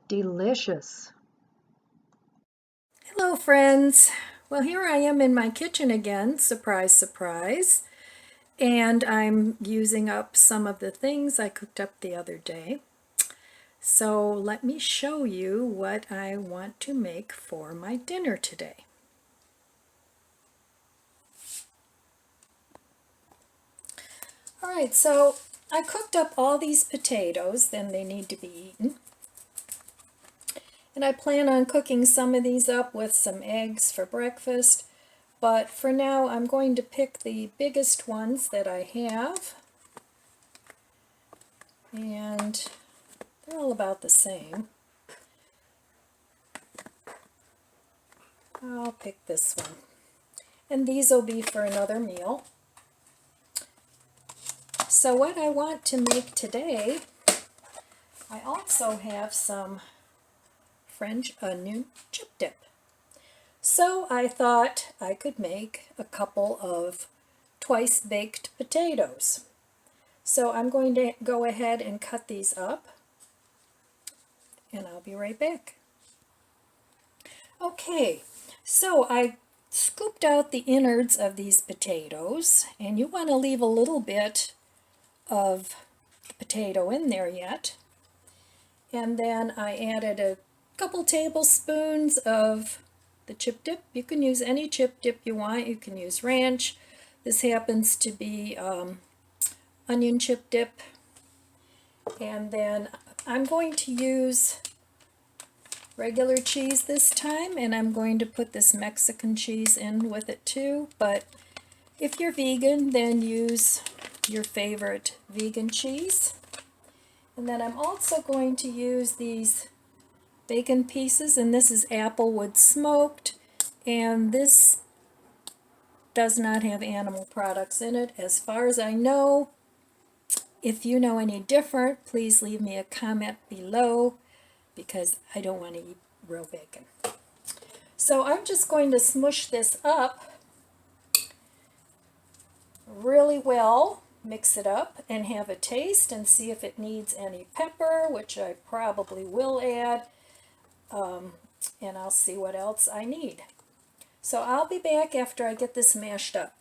delicious. Hello friends. Well, here I am in my kitchen again, surprise, surprise. And I'm using up some of the things I cooked up the other day. So let me show you what I want to make for my dinner today. Alright, so I cooked up all these potatoes, then they need to be eaten. And I plan on cooking some of these up with some eggs for breakfast. But for now, I'm going to pick the biggest ones that I have. And they're all about the same. I'll pick this one. And these will be for another meal. So what I want to make today, I also have some French onion chip dip. So I thought I could make a couple of twice baked potatoes. So I'm going to go ahead and cut these up, and I'll be right back. Okay, so I scooped out the innards of these potatoes, and you want to leave a little bit of potato in there yet. And then I added a couple tablespoons of the chip dip. You can use any chip dip you want. You can use ranch. This happens to be onion chip dip. And then I'm going to use regular cheese this time, and I'm going to put this Mexican cheese in with it too. But if you're vegan, then use your favorite vegan cheese. And then I'm also going to use these bacon pieces, and this is applewood smoked, and this does not have animal products in it as far as I know. If you know any different, please leave me a comment below, because I don't want to eat real bacon. So I'm just going to smush this up really well, mix it up, and have a taste and see if it needs any pepper, which I probably will add, and I'll see what else I need. So I'll be back after I get this mashed up.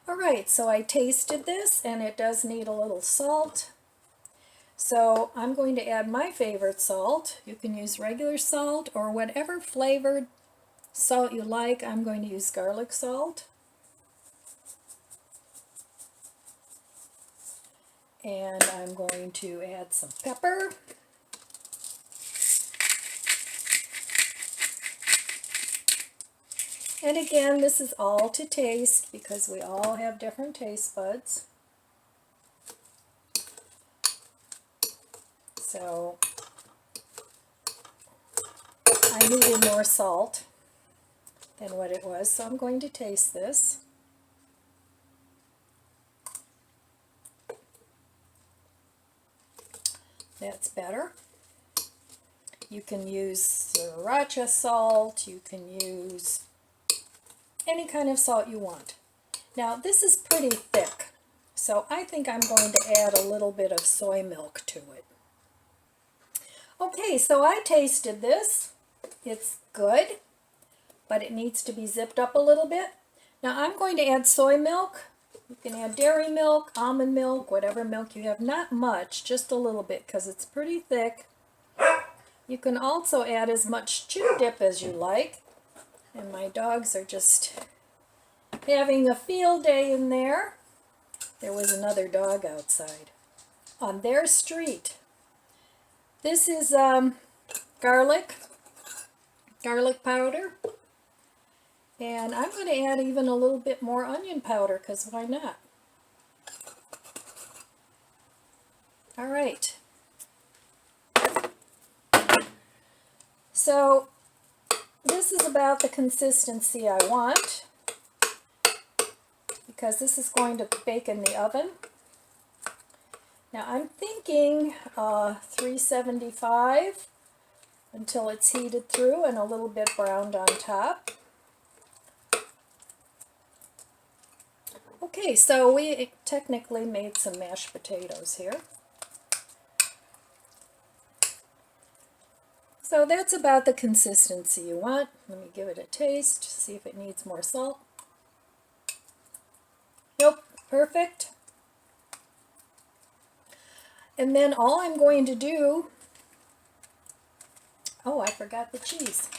Alright, so I tasted this, and it does need a little salt. So I'm going to add my favorite salt. You can use regular salt or whatever flavored salt you like. I'm going to use garlic salt. And I'm going to add some pepper. And again, this is all to taste because we all have different taste buds. So I needed more salt than what it was, so I'm going to taste this. That's better. You can use sriracha salt, you can use any kind of salt you want. Now this is pretty thick, so I think I'm going to add a little bit of soy milk to it. Okay, so I tasted this. It's good, but it needs to be zipped up a little bit. Now I'm going to add soy milk. You can add dairy milk, almond milk, whatever milk you have. Not much, just a little bit because it's pretty thick. You can also add as much chip dip as you like. And my dogs are just having a field day in there. There was another dog outside on their street. This is garlic powder. And I'm going to add even a little bit more onion powder, because why not? All right. So this is about the consistency I want, because this is going to bake in the oven. Now I'm thinking 375 until it's heated through and a little bit browned on top. Okay, so we technically made some mashed potatoes here. So that's about the consistency you want. Let me give it a taste, see if it needs more salt. Nope, perfect. And then all I'm going to do, oh, I forgot the cheese.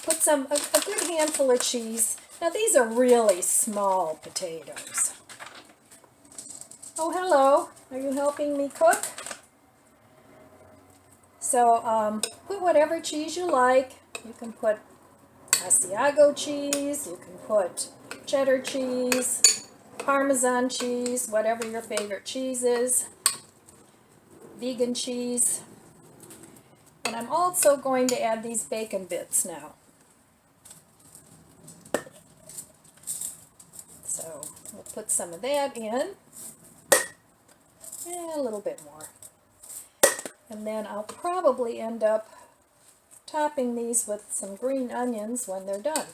Put a good handful of cheese. Now these are really small potatoes. Oh, hello. Are you helping me cook? So put whatever cheese you like. You can put Asiago cheese, you can put cheddar cheese, Parmesan cheese, whatever your favorite cheese is, vegan cheese. And I'm also going to add these bacon bits now. So we'll put some of that in, and a little bit more. And then I'll probably end up topping these with some green onions when they're done.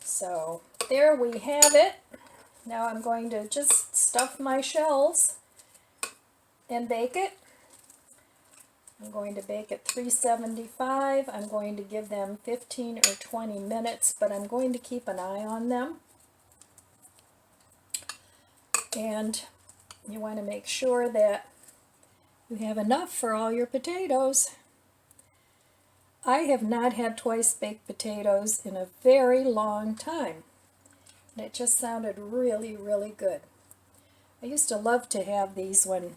So there we have it. Now I'm going to just stuff my shells and bake it. I'm going to bake at 375. I'm going to give them 15 or 20 minutes, but I'm going to keep an eye on them. And you want to make sure that you have enough for all your potatoes. I have not had twice baked potatoes in a very long time. And it just sounded really, really good. I used to love to have these when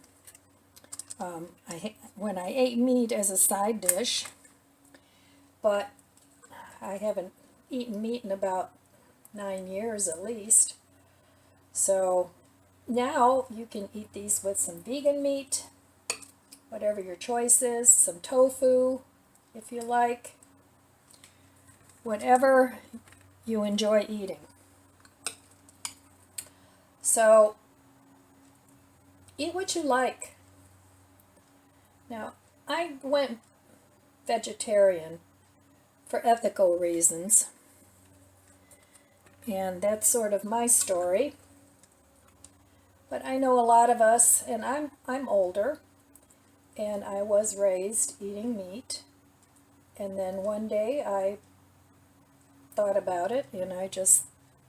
I ate meat as a side dish, but I haven't eaten meat in about 9 years at least. So now you can eat these with some vegan meat, whatever your choice is, some tofu if you like, whatever you enjoy eating. So eat what you like. Now, I went vegetarian for ethical reasons, and that's sort of my story. But I know a lot of us, and I'm older, and I was raised eating meat, and then one day I thought about it, and I just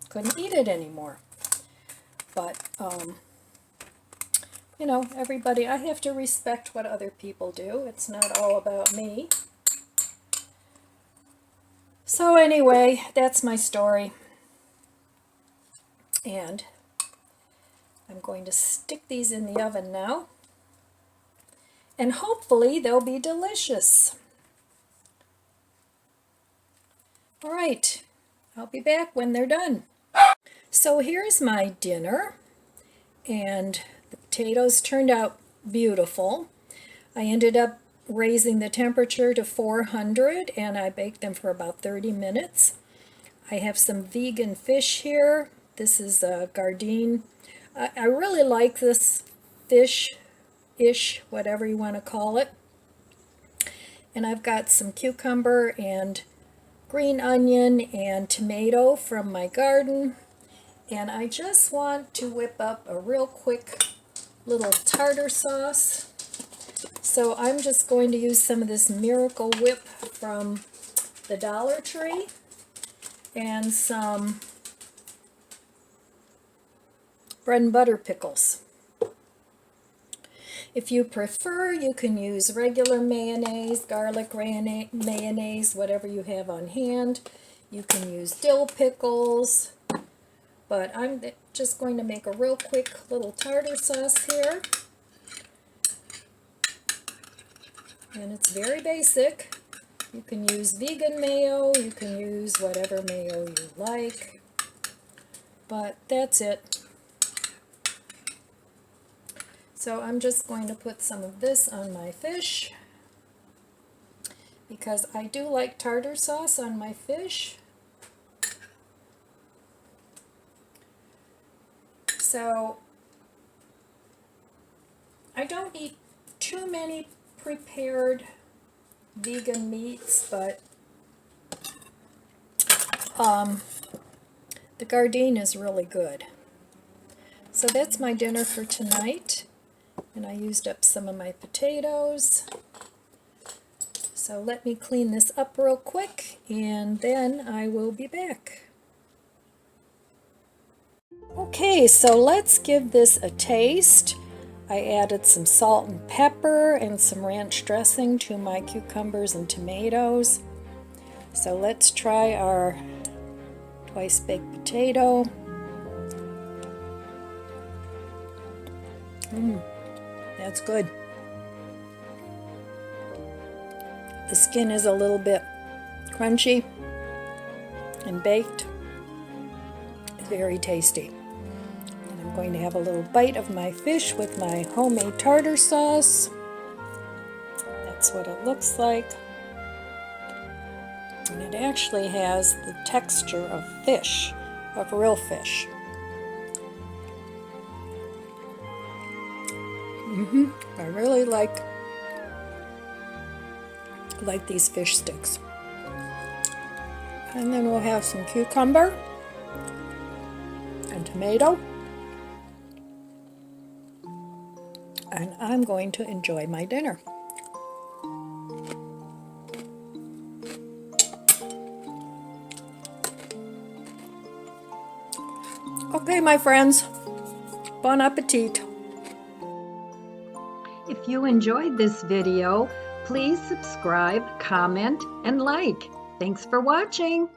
couldn't eat it anymore. But you know, everybody, I have to respect what other people do. It's not all about me. So anyway, that's my story. And I'm going to stick these in the oven now. And hopefully they'll be delicious. All right, I'll be back when they're done. So here's my dinner. And the potatoes turned out beautiful. I ended up raising the temperature to 400 and I baked them for about 30 minutes. I have some vegan fish here. This is Gardein. I really like this fish-ish, whatever you want to call it. And I've got some cucumber and green onion and tomato from my garden. And I just want to whip up a real quick little tartar sauce. So I'm just going to use some of this Miracle Whip from the Dollar Tree and some bread and butter pickles. If you prefer, you can use regular mayonnaise, garlic mayonnaise, whatever you have on hand. You can use dill pickles. But I'm just going to make a real quick little tartar sauce here. And it's very basic. You can use vegan mayo, you can use whatever mayo you like. But that's it. So I'm just going to put some of this on my fish, because I do like tartar sauce on my fish. So I don't eat too many prepared vegan meats, but the Gardein is really good. So that's my dinner for tonight, and I used up some of my potatoes. So let me clean this up real quick, and then I will be back. Okay, so let's give this a taste. I added some salt and pepper and some ranch dressing to my cucumbers and tomatoes. So let's try our twice baked potato. That's good. The skin is a little bit crunchy and baked. Very tasty. And I'm going to have a little bite of my fish with my homemade tartar sauce. That's what it looks like. And it actually has the texture of fish, of real fish. I really like these fish sticks. And then we'll have some cucumber and tomato. And I'm going to enjoy my dinner. Okay, my friends, bon appetit. If you enjoyed this video, please subscribe, comment, and like. Thanks for watching.